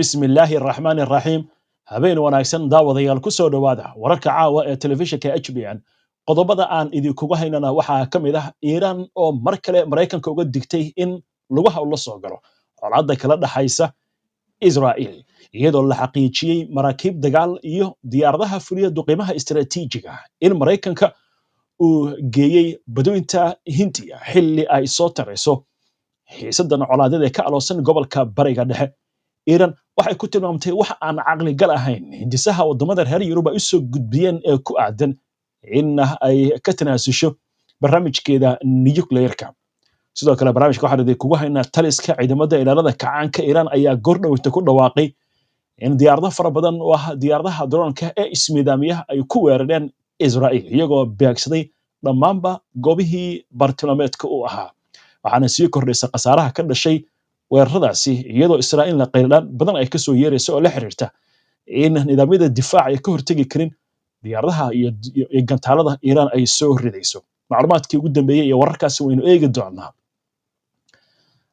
بسم الله الرحمن الرحيم habeen wanaagsan daawadayaal ku soo dhawaada wararka caawa ee telefishinka HBN qodobada aan idinkugu haynana waxaa ka mid ah Iiraan oo mar kale Mareykanka uga digtay in lugaha ula soo galo colaadda kala dhaxaysa Israa'iil iyadoo la xaqiijiyay maraakiib dagaal iyo diyaaradaha fuliya duqeymaha istiraatiijiga in Mareykanka uu geeyay badweynta Hindiya xilli ay soo tarayso xiisadan colaadada ka aloosan gobolka Bariga Dhexe Iran waxay ku tilmaamtay wax aan aqli gal ahayn hindisaha wadamada reer Yurub ay soo gudbiyeen ee ku aadan in ay ka tanaasusho barnaamijkeeda nuclear-ka sidoo kale barnaamijka waxa ay kugu haynaa taliska ciidamada ilaalada kacaanka Iran ayaa goordhowta ku dhawaaqay in diyaarado fara badan oo ah diyaaradaha droonka ee ismiidaamiyaha ay ku weerareen Israa'iil iyagoo beegsaday dhammaanba goobihii bartilmaameedka u ahaa waxaana sii kordhaysa khasaaraha ka dhashay weeraradaasi iyadoo Israa'iil la qeylaan badan ay ka soo yeerayso oo la xiriirta in nidaamyada difaaca ay ka hortagi karin diyaaradaha iyo gantaalada Iran ay soo ridayso macluumaadkii ugu dambeeyay iyo wararkaasi waynu eegi doonaa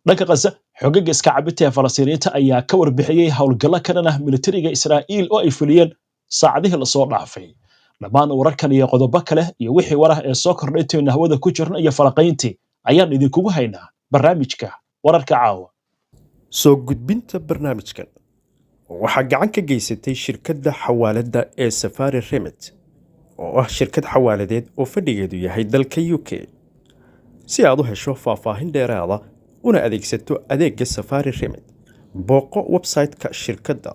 dhanka Gaza xogaga iska cabinta ee Falastiiniyiinta ayaa ka warbixiyay howlgalo ka dhan ah militariga Israa'iil oo ay fuliyeen saacadihii la soo dhaafay dhammaan wararkan iyo qodobo kale iyo wixii warah ee soo kordhay inta hawada ku jirna iyo falaqayntii ayaan idinkugu haynaa barnaamijka wararka caawa soo gudbinta barnaamijkan waxaa gacan ka geysatay shirkadda xawaaladda ee Safari Remit oo ah shirkad xawaaladeed oo fadhigeedu yahay dalka UK si aad u hesho faahfaahin dheeraad ah una adeegsato adeegga Safari Remit booqo website-ka shirkadda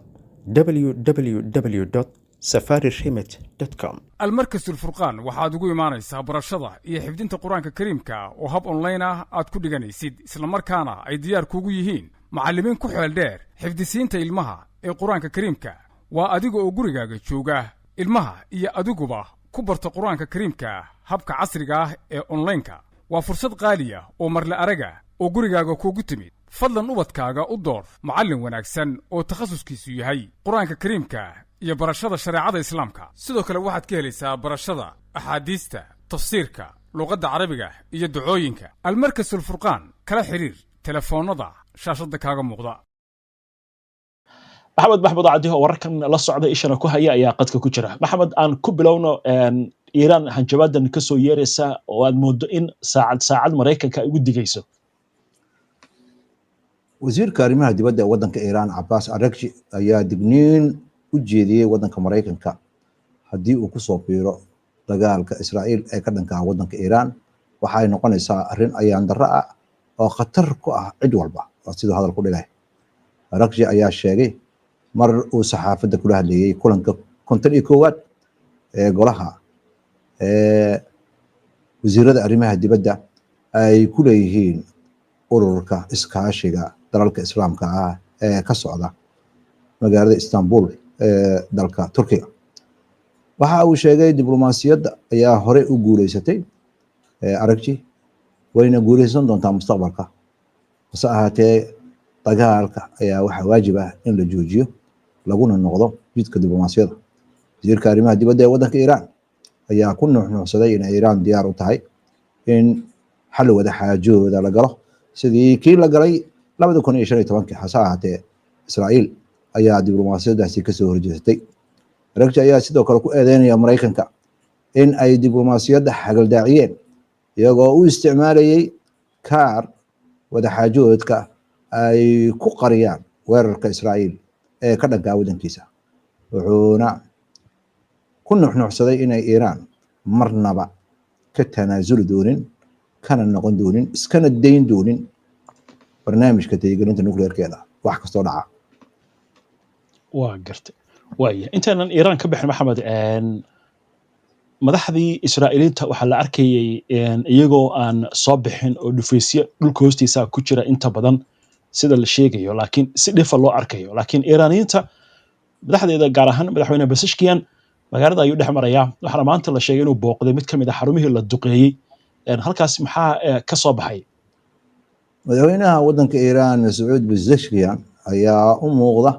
www.safariremit.com المركز الفرقان waxaad ugu imaanaysaa barashada iyo xifdinta quraanka kariimka oo hab online ah aad ku dhiganaysid isla markaana ay diyaar kuugu yihiin macallimiin ku xeel dheer xifdisiinta ilmaha ee quraanka kariimka waa adiga oo gurigaaga jooga ilmaha iyo adiguba ku barta quraanka kariimka habka casriga ah ee online-ka waa fursad qaali ah oo marle araga oo gurigaaga kuugu timid fadlan ubadkaaga u door macallin wanaagsan oo takhasuskiisu yahay quraanka kariimka iyo barashada shariicada islaamka sidoo kale waxaad ka helaysaa barashada axaadiista tafsiirka luqadda carabiga iyo ducooyinka almarkas alfurqaan kala xiriir telefoonada shaashada kaaga muuqda maxamed maxmud cadi oo wararkan la socda ishana ku haya ayaa qadka ku jira maxamed aan ku bilowno Iran hanjabadan ka soo yeeraysa oo aad moodo in saacad Mareykanka ay ugu digayso wasiirka arrimaha dibadda ee wadanka Iran Abbas Araghchi ayaa digniin u jeediyay wadanka Mareykanka haddii uu ku soo biiro dagaalka Israa'iil ee ka dhanka ah wadanka Iran waxay noqonaysaa arrin ayaan darro ah oo khatar ku ah cid walba sidoo hadal ku dhigay Araghchi ayaa sheegay mar uu saxaafadda kula hadlayay kulanka 51 ee golaha wasiirada arrimaha dibadda ay ku leeyihiin ururka iskaashiga dalalka islaamka ah ee ka socda magaalada Istanbul dalka Turkiga waxa uu sheegay diblomaasiyadda ayaa hore u guuleysatay Araghchi wayna guuleysan doontaa mustaqbalka hase ahaatee dagaalka ayaa waxa waajib ah in la joojiyo laguna noqdo jidka diblomaasiyadda wasiirka arrimaha dibadda ee wadanka Iran ayaa ku nuuxnuuxsaday in Iran diyaar u tahay in xal wada xaajooda la galo sidii kii la galay 2015 hase ahaatee Israa'iil ayaa diblomaasiyadaasi ka soo horjeestay Araghchi ayaa sidoo kale ku eedeynaya Mareykanka in ay diblomaasiyadda xagaldaaciyeen iyagoo u isticmaalayay kaar wada xaajoodka ay ku qariyaan weerarka Israa'iil ee ka dhanka wadankiisa wuxuuna ku nuuxnuuxsaday inay Iran marnaba ka tanaasuli doonin kana noqon doonin iskana dayn doonin barnaamijka taageerinta nuclear-keeda wax kastoo dhaca waa gartay waaya intaanan Iran ka bixin maxamed madaxdii Israa'iiliinta waxa la arkayay iyagoo aan soo bixin oo dhufaysyo dhulka hoostiisa ku jira inta badan sida la sheegayo laakiin si dhifa loo arkayo laakiin Iiraaniyiinta madaxdeeda gaar ahaan madaxweyne Pezeshkian magaalada ayuu dhex marayaa waxaana maanta la sheegay inuu booqday mid ka mid ah xarumihii la duqeeyay halkaas maxaa ka soo baxay madaxweynaha wadanka Iran Saud Pezeshkian ayaa u muuqda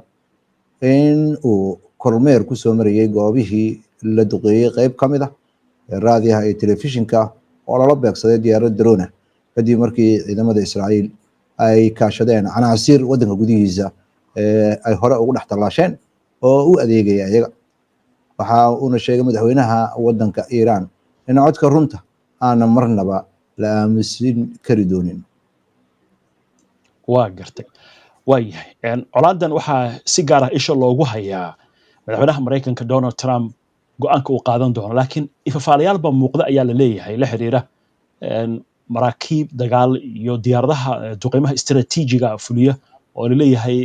in uu kormeer ku soo marayay goobihii la duqeeyay qayb ka mid ah raadiyaha iyo telefishinka oo lala beegsaday diyaarad drone kadib markii ciidamada Israa'iil ay kaashadeen canaasiir wadanka gudihiisa ay hore ugu dhex tallaasheen oo u adeegaya iyaga. waxa uuna sheegay madaxweynaha wadanka Iiraan in codka runta aana marnaba la aamusin kari doonin. waa gartay waayahay colaadan waxaa si gaar ah isha loogu hayaa madaxweynaha Mareykanka Donald Trump go'aanka uu qaadan doono, laakiin ifafaalayaal baa muuqda ayaa la leeyahay la xiriira maraakiib dagaal iyo diyaaradaha duqeymaha istiraatiijiga fuliya oo la leeyahay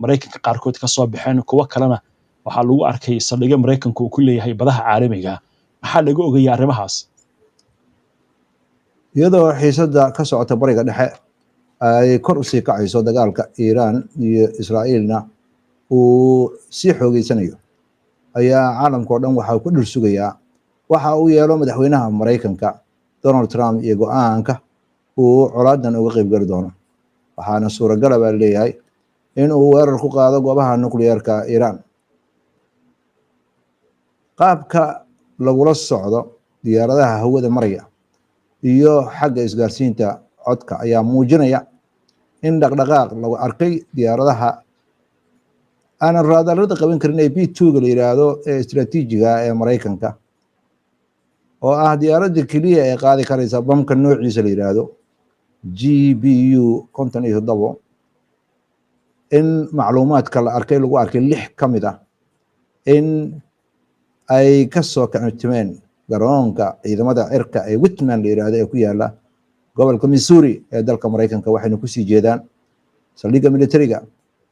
Mareykanka qaarkood ka soo baxeen, kuwa kalena waxaa lagu arkay saldhigyo Mareykanku uu ku leeyahay badaha caalamiga. maxaa laga ogayaa arrimahaas? iyadoo xiisada ka socota bariga dhexe ay kor u sii kacayso, dagaalka Iiraan iyo Israa'iilna uu sii xoogeysanayo, ayaa caalamka oo dhan waxa uu ku dhir sugayaa waxa uu yeelo madaxweynaha Mareykanka Donald Trump iyo go'aanka uu colaadan uga qayb gali doono. waxaana suuragal ah leeyahay in uu weerar ku qaado goobaha nukliyeerka Iiraan. qaabka lagula socdo diyaaradaha hawada maraya iyo xagga isgaarsiinta codka ayaa muujinaya in dhaqdhaqaaq lagu arkay diyaaradaha aanan raadarada qaban karin ee B2 la yiraahdo ee istiraatiijiga ee Mareykanka, oo ah diyaaradda kaliya ee qaadi karaysa bamka noociisa la yiraahdo GBU 57. in macluumaadka la arkay lagu arkay 6 ka mid ah in ay ka soo kacimeen garoonka ciidamada cirka ee Whitman la yiraahdo ee ku yaala gobolka Missouri ee dalka Mareykanka, waxayna ku sii jeedaan saldhigga militariga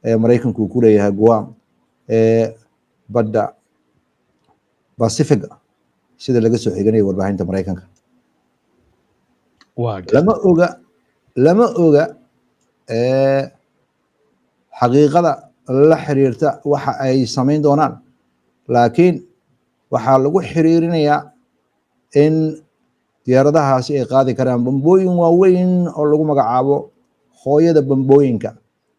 ee Mareykanku ku leeyahay Guam ee badda Pacific, sida laga soo xiganayo warbaahinta Mareykanka. lama oga xaqiiqada la xiriirta waxa ay samayn doonaan, laakiin waxaa lagu xiriirinayaa in diyaaradahaasi ay qaadi karaan bambooyin waaweyn oo lagu magacaabo hooyada bambooyinka,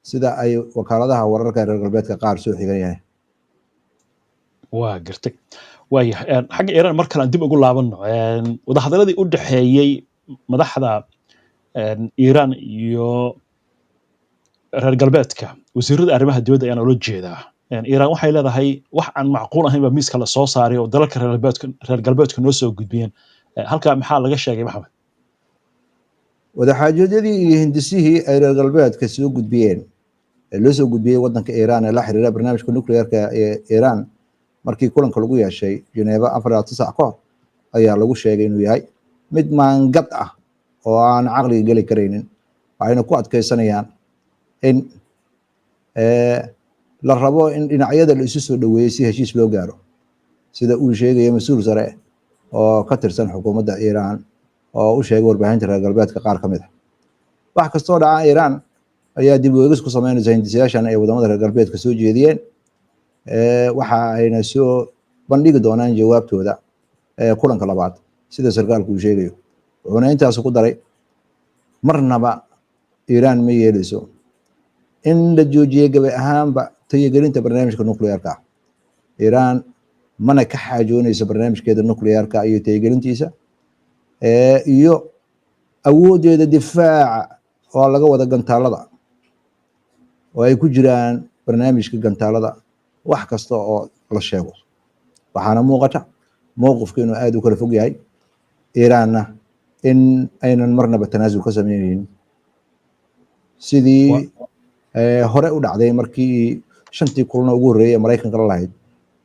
sida ay wakaaladaha wararka reer galbeedka qaar soo xiganayaan. waa gartay waayahay xagga Iiraan mar kale aan dib ugu laabano. wadahadaladii u dhaxeeyay madaxda Iiraan iyo reer galbeedka, wasiirada arrimaha dibadda ayaan ula jeedaa. Iiraan waxay leedahay wax aan macquul ahayn baa miiska la soo saaray oo dalalka reer galbeedka noo soo gudbiyeen. halkaa maxaa laga sheegay Maxamed? wadaxaajoodiyadii iyo hindisihii ay reer galbeedka soo gudbiyeen ee loo soo gudbiyey wadanka Iiraan ee la xiriira barnaamijka nukliyeerka ee Iiraan markii kulanka lagu yeeshay Geneva 49 ka hor, ayaa lagu sheegay inuu yahay mid maangad ah oo aan caqliga geli karaynin. waxayna ku adkeysanayaan in la rabo in dhinacyada la isu soo dhaweeyo si heshiis loo gaaro, sida uu sheegay mas'uul sare oo ka tirsan xukuumadda Iiraan oo u sheegay warbaahinta reer galbeedka qaar ka mid ah. wax kastoo dhaca Iiraan ayaa dib u eegis ku sameynaysa hindisayaashan ay wadamada reer galbeedka soo jeediyeen. waxa ayna soo bandhigi doonaan jawaabtooda kulanka labaad, sida sarkaalku uu sheegayo. wuxuuna intaas ku daray marnaba Iiraan ma yeelayso in la joojiyo gabi ahaanba tayagelinta barnaamijka nukliyeerka. Iiraan mana ka xaajoonayso barnaamijkeeda nukliyeerka iyo tayagelintiisa iyo awoodeeda difaaca oo laga wada gantaalada, oo ay ku jiraan barnaamijka gantaalada wax kasta oo la sheego. waxaana muuqata mowqifka inuu aad u kala fog yahay, Iiraanna in aynan marnaba tanaasul ka sameynaynin sidii hore u dhacday markii 5 kulan ugu horeeyay Mareykanka la lahayd.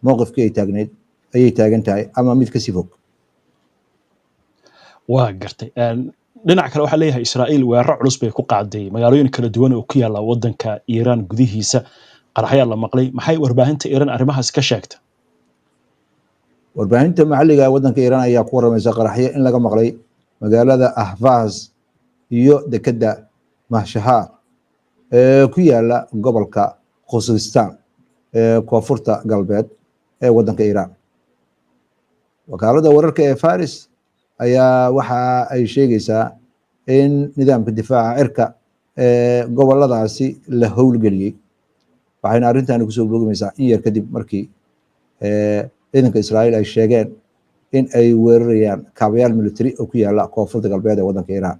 mowqifkii ay taagneed ayay taagan tahay ama mid ka sii fog. waa gartay dhinaca kale waxaa leeyahay Israa'iil weerar culus bay ku qaaday magaalooyin kala duwan oo ku yaala wadanka Iiraan gudihiisa. qaraxyo la maqlay. maxay warbaahinta Iiraan arrimahaas ka sheegtay? warbaahinta maxalliga ee wadanka Iiraan ayaa ku waramaysa qaraxyo in laga maqlay magaalada Ahvaz iyo dekedda Mashhad ee ku yaala gobolka Khuzestan ee koonfurta galbeed ee wadanka Iiraan. wakaaladda wararka ee Faris ayaa waxa ay sheegaysaa in nidaamka difaaca cirka ee goboladaasi la howlgeliyey. waxayna arrintan kusoo boogmaysaa in yar kadib markii ciidanka Israa'iil ay sheegeen in ay weerarayaan kaabayaal military oo ku yaala koonfurta galbeed ee wadanka Iiraan.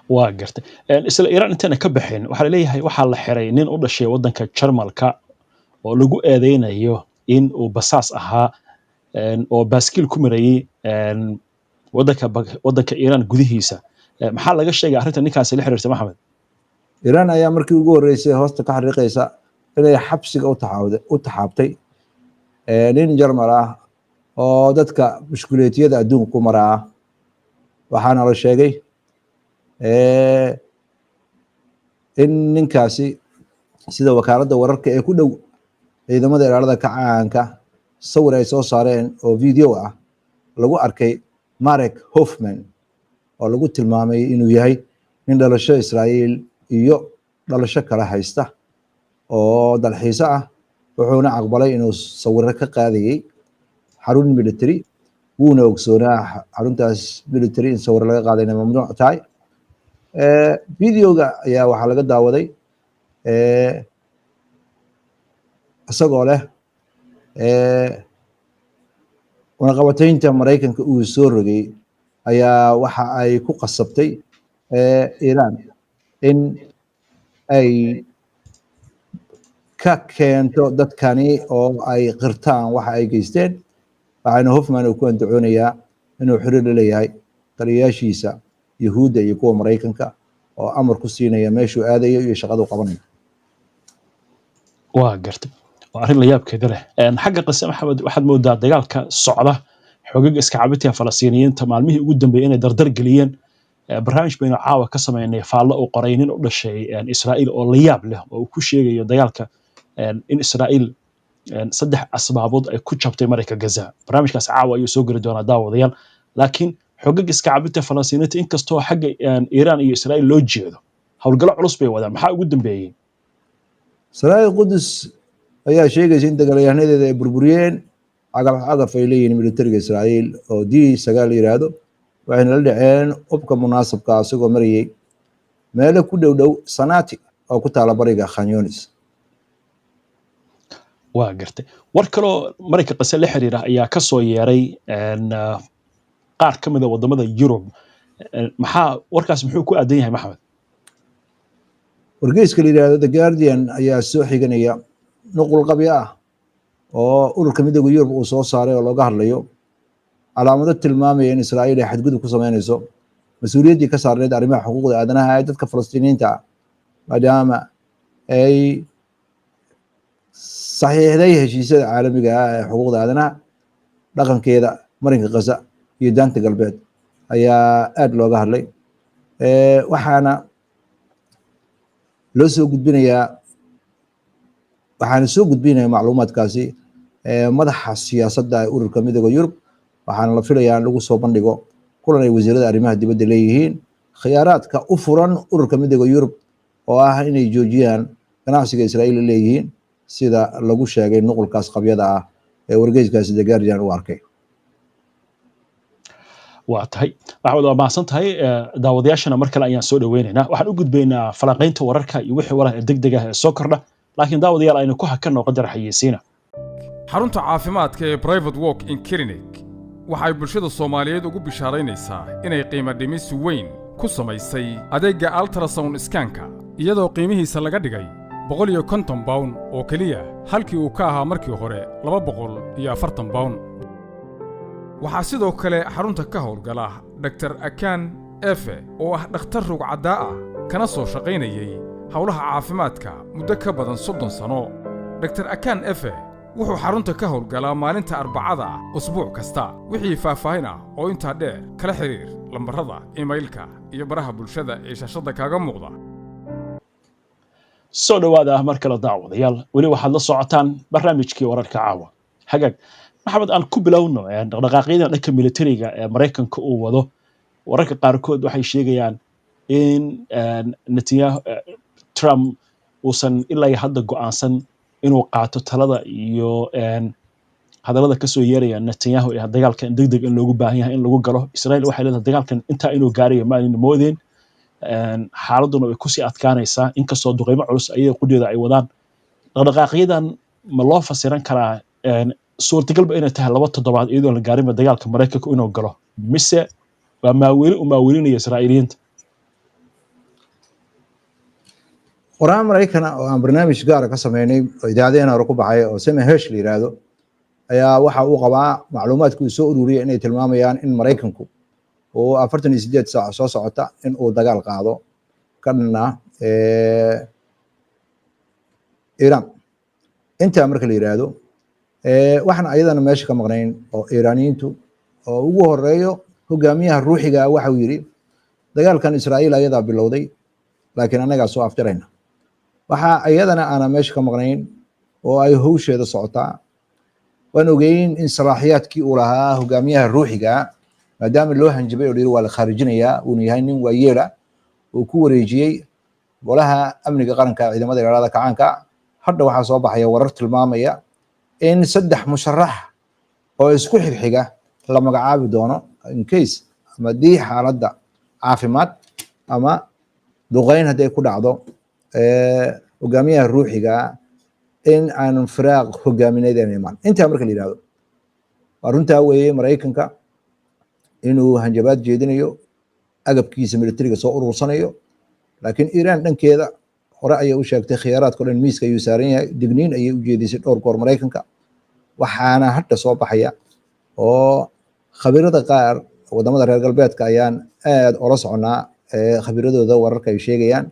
waa gartay isla Iran intana ka bixin waxa la leeyahay waxa la xiray nin u dhashay wadanka Jarmalka oo lagu eedeynayo in uu basaas ahaa oo baaskiil ku marayay wadanka Iran gudihiisa maxaa laga sheegay arrinta ninkaas la xiriirtay Maxamed Iran ayaa markii ugu horeysay hoosta ka xariiqaysa inay xabsiga u taxaabtay nin Jarmal ah oo dadka mushkilaadiyada adduunka ku maraa waxaana la sheegay in ninkaasi sida wakaaladda wararka ee ku dhow ciidamada ilaalada kacaanka sawir ay soo saareen oo video ah lagu arkay Marek Hofmann oo lagu tilmaamay inuu yahay nin dhalasho Israa'iil iyo dhalasho kala haysta oo dalxiisa ah wuxuuna aqbalay inuu sawir ka qaadayay xarun military wuuna ogsoonaa xaruntaas military in sawir laga qaadayna mamnuuc tahay videoga ayaa waxaa laga daawaday isagoo leh wanaqabataynta Mareykanka uu soo rogay ayaa waxa ay ku qasabtay Iran in ay ka keento dadkani oo ay qirtaan waxa ay geysteen waxaana Hofmann uu ku andacoonayaa inuu xiriir la leeyahay taliyaashiisa Yahuudda iyo kuwa Mareykanka oo amar ku siinaya meeshuu aadayo iyo shaqadu qabanayo waa gartay waa arrin la yaabkeeda leh xagga qasam Maxamed waxaad moodaa dagaalka socda xoogag iska cabinta Falastiiniyiinta maalmihii ugu dambeeyay inay dardar geliyeen barnaamij bayna caawa ka sameynay faallo oo qoray nin u dhashay Israa'iil oo la yaab leh oo ku sheegayo dagaalka in Israa'iil saddex asbaabood ay ku jabtay marayka Gaza barnaamijkaas caawa ayuu soo geli doonaa daawadayaal laakiin xoogag iska cabinta Falastiiniyiinta inkastoo xagga Iran iyo Israa'iil loo jeedo hawlgalo culus bay wadaan maxaa ugu dambeeyay Israa'iil Qudus ayaa sheegaysa in dagaalyahanedeeda ay burburiyeen cagaf ay leeyihiin militariga Israa'iil oo D9 la yiraahdo waxayna la dhaceen ubka munaasabka asagoo marayay meel ku dhow Sanaati oo ku taala bariga Khan Yunis waa gartay war kaloo marayka qasal la xiriira ayaa ka soo yeeray qaar ka mid ah wadamada Yurub maxaa warkaas muxuu ku aadan yahay Maxamed wargeyska la yiraahdo The Guardian ayaa soo xiganaya nuqul qabyo ah oo ururka midowga Yurub uu soo saaray oo looga hadlayo calaamado tilmaamaya in Israa'iil ay xadgudub ku sameynayso mas'uuliyaddii ka saarneyd arrimaha xuquuqda aadanaha ee dadka Falastiiniyiinta ah maadaama ay saxiixday heshiisyada caalamiga ah ee xuquuqda aadanaha dhaqankeeda marinka Gaza iyo daanta galbeed ayaa aad looga hadlay waxaana soo gudbinayaa macluumaadkaasi madaxa siyaasadda ee ururka midowga Yurub waxaana la filayaa in lagu soo bandhigo kulan ay wasiirada arrimaha dibadda leeyihiin khiyaaraadka u furan ururka midowga Yurub oo ah inay joojiyaan ganacsiga Israa'iil leeyihiin sida lagu sheegay nuqulkaas qabyada ah ee wargeyskaasi The Guardian uu arkay waa tahay Maxamed waa mahadsan tahay daawadayaashana mar kale ayaan soo dhaweynaynaa waxaan u gudbaynaa falanqaynta wararka iyo wixii waraha degdeg ah ee soo kordha laakiin daawadayaal aynu ku hakanno qadar xayeysiina xarunta caafimaadka ee Private Walk in Clinic waxay bulshada Soomaaliyeed ugu bishaaraynaysaa inay qiimo dhimis weyn ku samaysay adeegga ultrasound scanka iyadoo qiimihiisa laga dhigay 150 pound oo kaliya halkii uu ka ahaa markii hore 240 pound waxaa sidoo kale xarunta ka howlgala Dr. Akan Efe oo ah dhakhtar rugcadaa ah kana soo shaqaynayay howlaha caafimaadka muddo ka badan 30 sano Dr. Akan Efe wuxuu xarunta ka howlgalaa maalinta Arbacada usbuuc kasta wixii faahfaahin ah oo intaa dheer kala xiriir lambarada emailka iyo baraha bulshada ee shaashada kaaga muuqda soo dhawaada mar kale daawadayaal weli waxaad la socotaan barnaamijkii wararka caawa hagaag Maxamed aan ku bilowno dhaqdhaqaaqyada dhanka militariga ee Mareykanka uu wado wararka qaarkood waxay sheegayaan in Netanyahu Trump uusan ilaa hadda go'aansan inuu qaato talada iyo hadalada ka soo yeeraya Netanyahu ee dagaalkan degdeg in loogu baahan yahay in lagu galo Israa'iil waxay leedahay dagaalkan inta inuu gaarayo ma aynu moodeen xaaladuna way ku sii adkaanaysaa inkastoo duqeymo culus ayay qudheeda ay wadaan dhaqdhaqaaqyadan ma loo fasiran karaa suurtagalba inay tahay 2 toddobaad iyadoo la gaarin dagaalka Mareykanka inuu galo mise waa maaweelinaya Israa'iiliyiinta qoraan Maraykana oo aan barnaamij gaar ah ka sameynay oo idaacadeena hore ku baxay oo Sam Hesh la yiraahdo ayaa waxa uu qabaa macluumaadka uu soo ururiyay inay tilmaamayaan in Maraykanku oo 48 saac soo socota in uu dagaal qaado kana Iran inta marka la yiraahdo waxaan ayadana meesha ka maqnayn oo Iiraaniyiintu oo ugu horeeyo hogaamiyaha ruuxiga waxa uu yiri dagaalkan Israa'iil ayadaa bilowday laakiin anaga soo afjarayna waxa ayadana ana meesha ka maqnayn oo ay hawsheeda socotaa waan ogeyn in salaaxiyaadkii uu lahaa hogaamiyaha ruuxiga maadaama loo hanjabay oo waa la khaarijinayaa uu yahay nin waayeela oo ku wareejiyay golaha amniga qaranka ciidamada ilaalada kacaanka hadda waxaa soo baxaya warar tilmaamaya in 3 musharax oo isku xigxiga la magacaabi doono in case ama dii xaaladda caafimaad ama duqeyn haday ku dhacdo hogaamiyaha ruuxiga in aan firaaq hogaamineed iman inta marka la yiraahdo arunta weeye Maraykanka inuu hanjabaad jeedinayo agabkiisa militariga soo urursanayo laakiin Iran dhankeeda hore ayay u sheegtay khiyaaraadka dhan miiska ayuu saaran yahay digniin ayay u jeedisay dhowr goor Maraykanka waxaana hadda soo baxaya oo khabiirada qaar wadamada reer galbeedka ayaan aad ula soconaa khabiiradooda wararka ay sheegayaan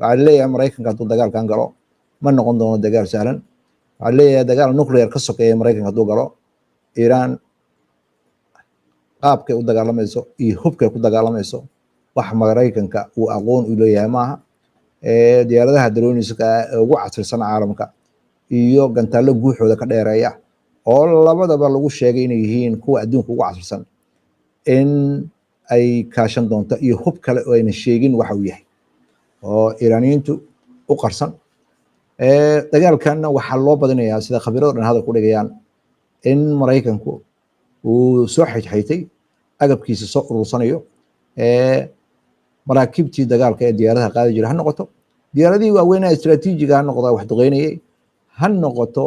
waxa leeyahay Maraykanka hadduu dagaalkan galo ma noqon doono dagaal sahlan waxa leeyahay dagaal nuclear ka sokeeya Maraykanka hadduu galo Iran qaabkay u dagaalamayso iyo hubkay ku dagaalamayso wax Maraykanka uu aqoon u leeyahay maaha diyaaradaha droniska ugu casrisan caalamka iyo gantaalo guuxooda ka dheereeya oo labadaba lagu sheegay inay yihiin kuwa adduunka ugu casrisan in ay kaashan doonto iyo hub kale oo ayna sheegin waxa uu yahay oo Iiraaniyiintu u qarsan dagaalkan waxa loo badinayaa sida khabiirada dhan hadal ku dhigayaan in Maraykanku uu soo xigxaytay agabkiisa soo urursanayo maraakibtii dagaalka ee diyaaradaha qaadi jiray ha noqoto diyaaradii waaweynaa istiraatiijiga ha noqdo wax duqeynayay ha noqoto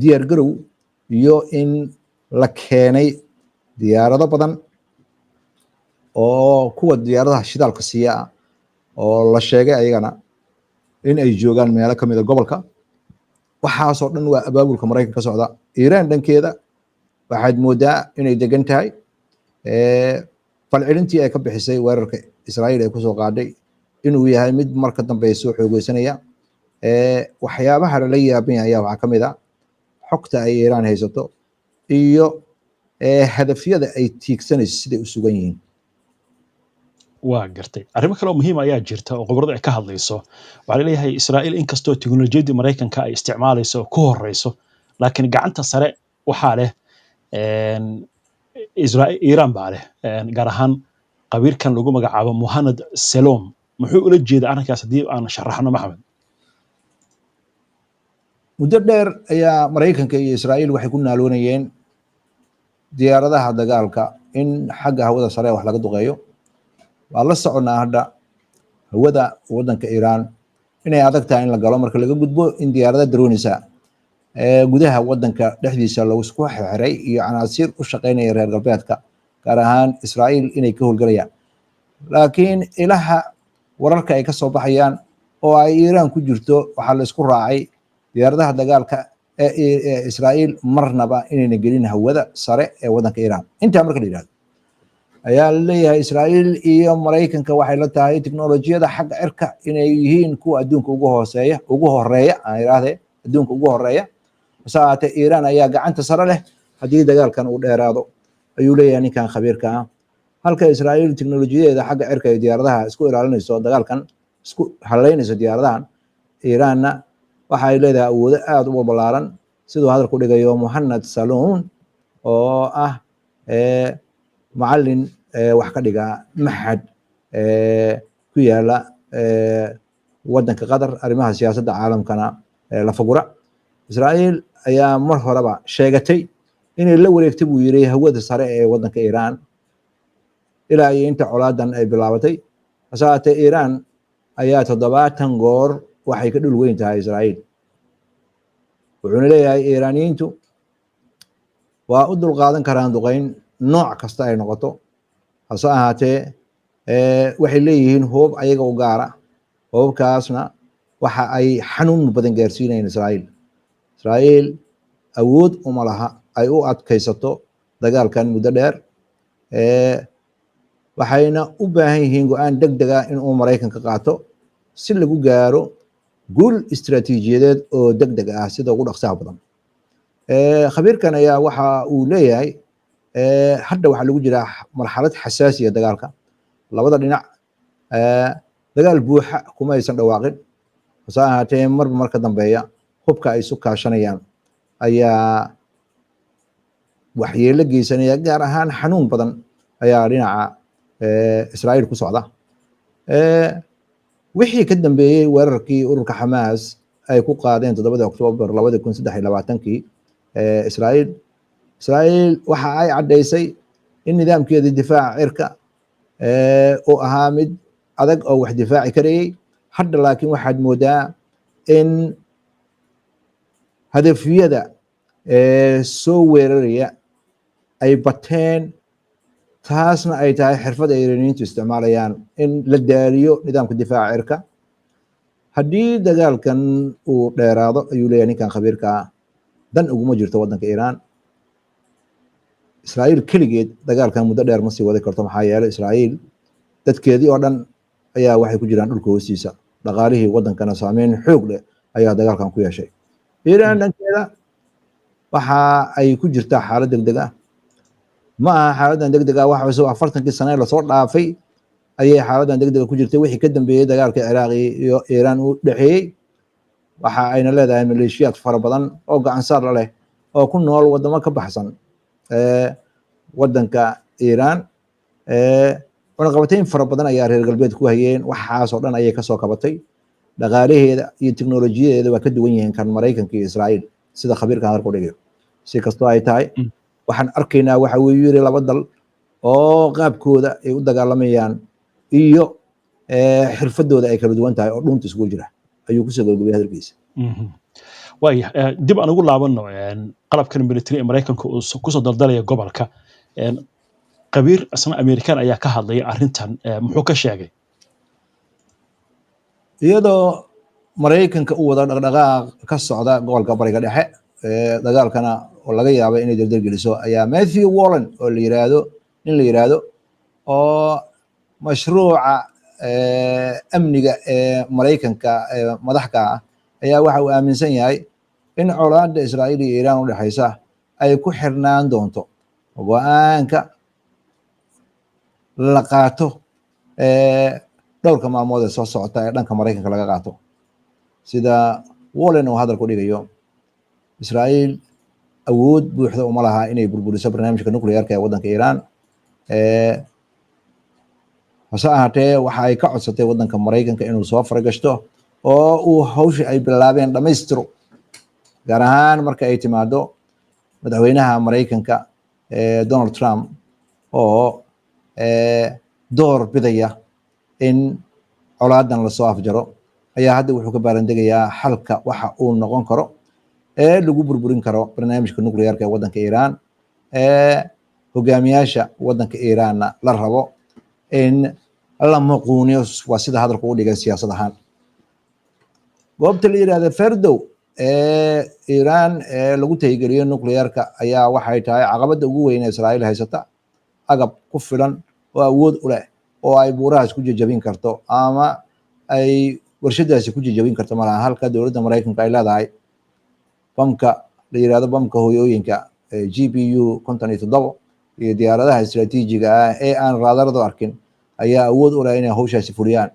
diyaar garow iyo in la keenay diyaarado badan oo kuwa diyaaradaha shidaalka siiya oo la sheegay ayagana in ay joogaan meelo kamid ah gobolka waxaasoo dhan waa abaabulka Maraykanka ka socda Iran dhankeeda waxaad moodaa inay degan tahay falcelintii ay ka bixisay weerarka Israa'iil ay ku soo qaaday inuu yahay mid marka dambe soo xoogeysanaya waxyaabaha la yaabin ayaa waxa kamid ah xogta ay Iran haysato iyo hadafyada ay tiigsanayso sida u sugan yihiin waa gartay arrimo kale oo muhiim ayaa jirta oo khibradu ay ka hadlayso waxa la leeyahay Israa'iil inkastoo teknolojiyadda Maraykanka ay isticmaalayso ku horeyso laakiin gacanta sare waxa leh Iran baa leh gaar ahaan qabiirkan lagu magacaabo Mohamed Salom muxuu ula jeedaa arrinkaas hadii aan sharaxno Maxamed muddo dheer ayaa Maraykanka iyo Israa'iil waxay ku naaloonayeen diyaaradaha dagaalka in xagga hawada sare wax laga duqeeyo waa la soconaa hadda hawada wadanka Iran inay adag tahay in la galo marka laga gudbo in diyaarada dronisa gudaha wadanka dhexdiisa lagu isku xiray iyo canaasir u shaqeynaya reer galbeedka gaar ahaan Israa'iil inay ka howlgalayaan laakiin ilaha wararka ay ka soo baxayaan oo ay Iran ku jirto waxa la isku raacay diyaaradaha dagaalka ee Israa'iil marnaba inayna gelin hawada sare ee wadanka Iran inta marka la yiraahdo ayaa leeyahay Israa'iil iyo Maraykanka waxay la tahay teknolojiyada xagga cirka inay yihiin kuwa adduunka ugu horeeya aan yiraahdee adduunka ugu horeeya saate Iran ayaa gacanta sare leh hadii dagaalkan uu dheeraado ayuu leeyahay ninkan khabiirka ah halka Israa'iil teknolojiyadeeda xagga cirka ee diyaaradaha isku ilaalinayso dagaalkan isku haleynayso diyaaradahan Iranna waxa ay leedahay awood aad u ballaaran sidoo hadal ku dhigayo Mohamed Salom oo ah macallin wax ka dhiga maxad ku yaala wadanka Qatar arrimaha siyaasadda caalamkana la fagura Israa'iil ayaa mar horeba sheegatay inay la wareegtay buu yiri hawada sare ee wadanka Iran ilaa inta colaadan ay bilaabatay asaate Iran ayaa 70 goor waxay ka dhul weyn tahay Israa'iil wuxuuna leeyahay Iiraaniyiintu waa u dul qaadan karaan duqeyn nooc kasta ay noqoto hase ahaatee waxay leeyihiin hoob ayaga u gaara hoobkaasna waxa ay xanuun badan gaarsiinayaan Israa'iil awood uma laha ay u adkaysato dagaalkan muddo dheer waxayna u baahan yihiin go'aan degdeg ah in uu Maraykanka qaato si lagu gaaro guul istiraatiijiyadeed oo degdeg ah sida ugu dhaqsaha badan khabiirkan ayaa waxa uu leeyahay hadda waxaa lagu jiraa marxalad xasaasiya dagaalka labada dhinac dagaal buuxa kuma aysan dhawaaqin hase ahaatee marba marka dambeeya hubka ay isu kaashanayaan ayaa waxyeelo geysanaya gaar ahaan xanuun badan ayaa dhinaca Israa'iil ku socda wixii ka dambeeyey weerarkii ururka Xamaas ay ku qaadeen 7 Oktoobar 2023 Israa'iil waxa ay caddaysay in nidaamkeeda difaaca cirka oo ahaa mid adag oo wax difaaci karayay hadda laakiin waxaad moodaa in hadafyada soo weeraraya ay bateen taasna ay tahay xirfad ay Iiraaniyiintu isticmaalayaan in la daaliyo nidaamka difaaca cirka haddii dagaalkan uu dheeraado ayuu leeyahay ninkan khabiirka ah dan uguma jirto waddanka Iiraan Israa'iil keligeed dagaalkan muddo dheer ma sii wadi karto maxaa yeelay Israa'iil dadkeedii oo dhan ayaa waxay ku jiraan dhulka hoostiisa dhaqaalihii waddankana saameyn xoog leh ayaa dagaalkan ku yeeshay Iiraan dhankeeda waxa ay ku jirtaa xaalad degdeg ah ma aha xaaladan degdeg ah waxa soo 40kii sano la soo dhaafay ayay xaaladan degdeg ku jirtay wixii ka dambeeyay dagaalka Ciraaq iyo Iiraan u dhaxeeyay waxa ayna leedahay maleeshiyaad fara badan oo gacan saar leh oo ku nool wadamo ka baxsan waddanka Iiraan cunaqabatayn fara badan ayaa reer galbeed ku hayeen waxaas oo dhan ayay ka soo kabatay dhaqaalaheeda iyo tiknoolajiyadeeda waa ka duwan yihiin kan Maraykanka iyo Israa'iil sida khabiirkan halka u dhigayo si kastoo ay tahay waxaan arkaynaa waxa uu yiri laba dal oo qaabkooda ay u dagaalamayaan iyo xirfadooda ay kala duwan tahay oo dhunta isugu jira ayuu ku soo gabagabay hadalkiisa waaya dib aan ugu laabano qalabkan military ee Maraykanka uu ku soo daldalaya gobolka qabiir asna American ayaa ka hadlaya arrintan muxuu ka sheegay iyadoo Maraykanka uu wada dhaqdhaqaaq ka socda gobolka bariga dhexe dagaalkana oo laga yaabo inay dardar geliso ayaa Matthew Wallen oo la yiraahdo oo mashruuca amniga ee Maraykanka madaxka ah ayaa waxa uu aaminsan yahay in colaadda Israa'iil iyo Iiraan u dhaxaysa ay ku xirnaan doonto go'aanka la qaato dhowrka maalmood ee soo socota ee dhanka Maraykanka laga qaato sida Wallen oo hadalku dhigayo Israa'iil awood buuxda uma laha inay burburiso barnaamijka nuclearka ee waddanka Iiraan hase ahaatee waxa ay ka codsatay waddanka Maraykanka inuu soo faragashto oo uu hawsha ay bilaabeen dhamaystiro gaar ahaan marka ay timaado madaxweynaha Maraykanka Donald Trump oo door bidaya in colaadan la soo afjaro ayaa hadda wuxuu ka baarandegayaa xalka waxa uu noqon karo ee lagu burburin karo barnaamijka nuclearka ee waddanka Iiraan hogaamiyaasha waddanka Iiraanna la rabo in la maquuniyo waa sida hadalku u dhigay siyaasad ahaan goobta la yiraahdo Fardow Iiraan lagu tayigeliyo nuclearka ayaa waxay tahay caqabada ugu weyn ee Israa'iil haysata agab ku filan oo awood u leh oo ay buurahaas ku jajabin karto ama ay warshadaasi ku jajabin karto malaha halka dowladda Maraykanka ay leedahay bamka la yiraahdo bamka hooyooyinka GPU 57 iyo diyaaradaha istiraatiijiga ah ee aan raadarado arkin ayaa awood u leh inay hawshaasi fuliyaan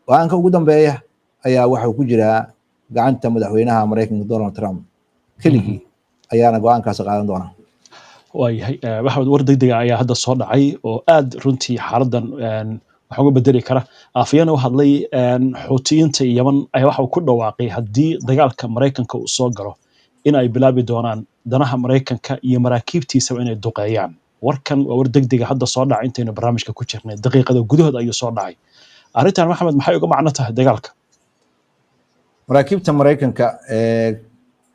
go'aanka ugu dambeeya ayaa waxa uu ku jiraa gacanta madaxweynaha Maraykanka Donald Trump keligii ayaana go'aankaas qaadan doona waayahay waxaad war degdeg ah ayaa hadda soo dhacay oo aad runtii xaaladan wax uga bedeli kara afyana u hadlay xuutiyiinta Yemen ayaa waxa uu ku dhawaaqay haddii dagaalka Maraykanka uu soo galo in ay bilaabi doonaan danaha Maraykanka iyo maraakiibtiisa inay duqeeyaan warkan waa war degdeg ah hadda soo dhacay intaynu barnaamijka ku jirnay daqiiqada gudahood ayuu soo dhacay arrintan Maxamed maxay uga macno tahay dagaalka maraakiibta Maraykanka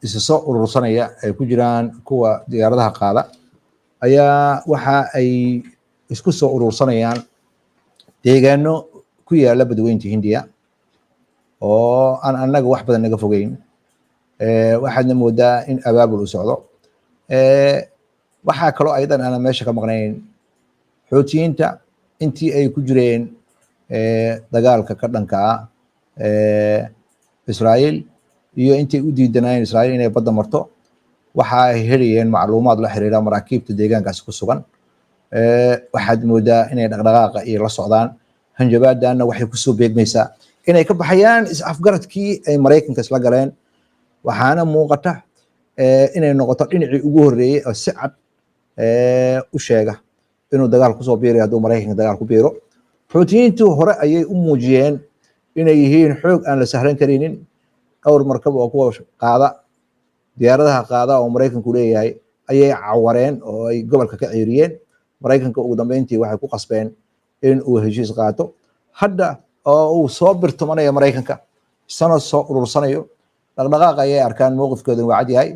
isa soo urursanaya ay ku jiraan kuwa diyaaradaha qaada ayaa waxa ay isku soo urursanayaan deegaano ku yaala badweynta Hindiya oo aan annaga wax badan naga fogeyn waxaadna moodaa in abaabul u socdo waxaa kaloo aydan aanan meesha ka maqnayn xuutiyiinta intii ay ku jireen dagaalka ka dhanka ah Israa'iil iyo intay u diidanayeen Israa'iil inay badda marto waxa ay helayeen macluumaad la xiriira maraakiibta deegaankaasi ku sugan waxaad moodaa inay dhaqdhaqaaqa iyo la socdaan hanjabaadana waxay kusoo beegmaysaa inay ka baxayaan is-afgaradkii ay Maraykanka isla galeen waxaana muuqata inay noqoto dhinacii ugu horreeyay oo si cad u sheega inuu dagaal kusoo biirayo hadduu Maraykanka dagaal ku biiro xuutiyiintu hore ayay u muujiyeen inay yihiin xoog aan la sahlan karinin dhowr markab oo kuwa qaada diyaaradaha qaada oo Maraykanku leeyahay ayay cawareen oo ay gobolka ka ceyriyeen Maraykanka ugu dambeyntii waxay ku qasbeen in uu heshiis qaato hadda oo uu soo birtumanayo Maraykanka sano soo urursanayo dhaqdhaqaaq ayay arkaan mowqifkooda waa cad yahay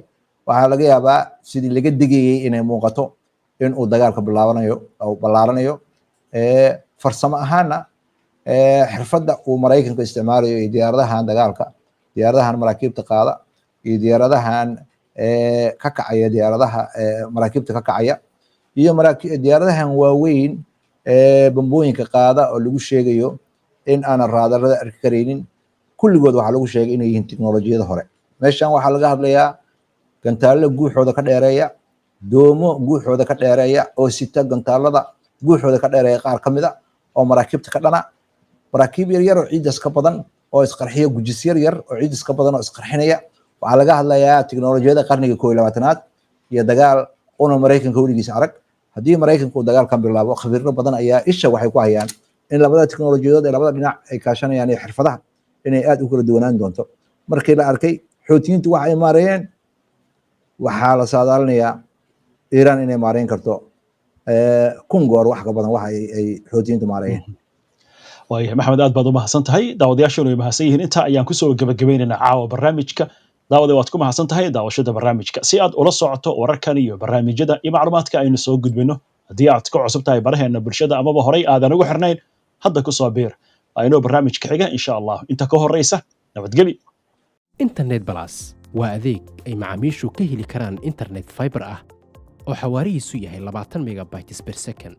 waxaa laga yaabaa sidii laga digayay inay muuqato in uu dagaalka bilaabanayo oo ballaaranayo farsamo ahaana xirfadda uu Maraykanka isticmaalayo iyo diyaaradahan dagaalka diyaaradahan maraakiibta qaada iyo diyaaradahan ka kacaya diyaaradaha maraakiibta ka kacaya iyo diyaaradahan waaweyn bambooyinka qaada oo lagu sheegayo in aanan raadarada arki karaynin kulligood waxaa lagu sheegay inay yihiin tiknoolajiyada hore meeshan waxaa laga hadlayaa gantaallo guuxooda ka dheereeya doomo guuxooda ka dheereeya oo sita gantaalada guuxooda ka dheereeya qaar ka mid a oo maraakiibta ka dhana maraakiib yaryar oo ciidas ka badan oo isqarxiya gujis yaryar oo ciidas ka badan oo isqarxinaya waxaa laga hadlayaa tiknoolajiyada qarniga 21aad iyo dagaal una Maraykanka weligiis arag haddii Maraykanku dagaalkan bilaabo khabiirro badan ayaa isha waxay ku hayaan in labada tiknoolajiyadood ee labada dhinac ay kaashanayaan iyo xirfadaha inay aad u kala duwanaan doonto markii la arkay xuutiyiintu waxa ay maareeyeen waxaa la saadaalinayaa Iiraan inay maareyn karto kun goor wax ka badan waxa ay xuutiyiintu maareeyeen waayahay maxamed aad baad u mahadsan tahay daawadayaashuna way mahadsan yihiin inta ayaan kusoo gabagabaynaynaa caawa barnaamijka daawada waad ku mahadsan tahay daawashada barnaamijka si aad ula socoto wararkan iyo barnaamijyada iyo macluumaadka aynu soo gudbino haddii aad ka cusub tahay baraheena bulshada amaba horay aadan ugu xirnayn hadda ku soo biir aynu barnaamijka xiga insha Allah inta ka horeysa nabadgeli internet plus waa adeeg ay macaamiishu ka heli karaan internet fiber ah oo xawaarihiisu yahay 20 megabytes per second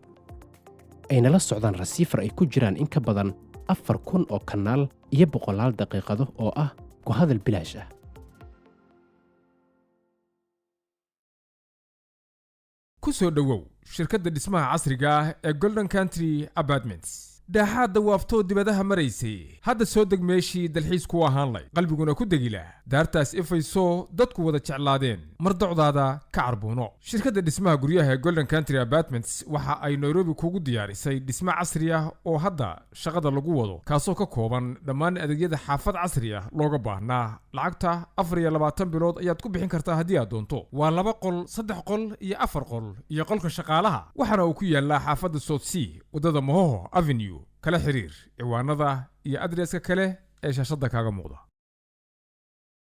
ayna la socdaan rasiifar ay ku jiraan in ka badan 4,000 oo kanaal iyo boqolaal daqiiqado oo ah ku hadal bilaash ah ku soo dhowow shirkadda dhismaha casriga ah ee Golden Country Apartments daaxaadda waaftoo dibadaha maraysay hadda soo deg meeshii dalxiis ku ahaan lay qalbiguna ku degila daartaas ifayso dadku wada jeclaadeen mardocdaada ka carbuuno shirkadda dhismaha guryaha ee Golden Country Apartments waxa ay Nairobi kugu diyaarisay dhismo casri ah oo hadda shaqada lagu wado kaasoo ka kooban dhammaan adeegyada xaafad casri ah looga baahnaa lacagta 24 bilood ayaad ku bixin kartaa haddii aad doonto waa 2 qol 3 qol iyo 4 qol iyo qolka shaqaalaha waxaana uu ku yaalaa xaafadda South Sea wadada Mohoho Avenue kala xiriir ciwaanada iyo adreeska kale ee shaashada kaaga muuqda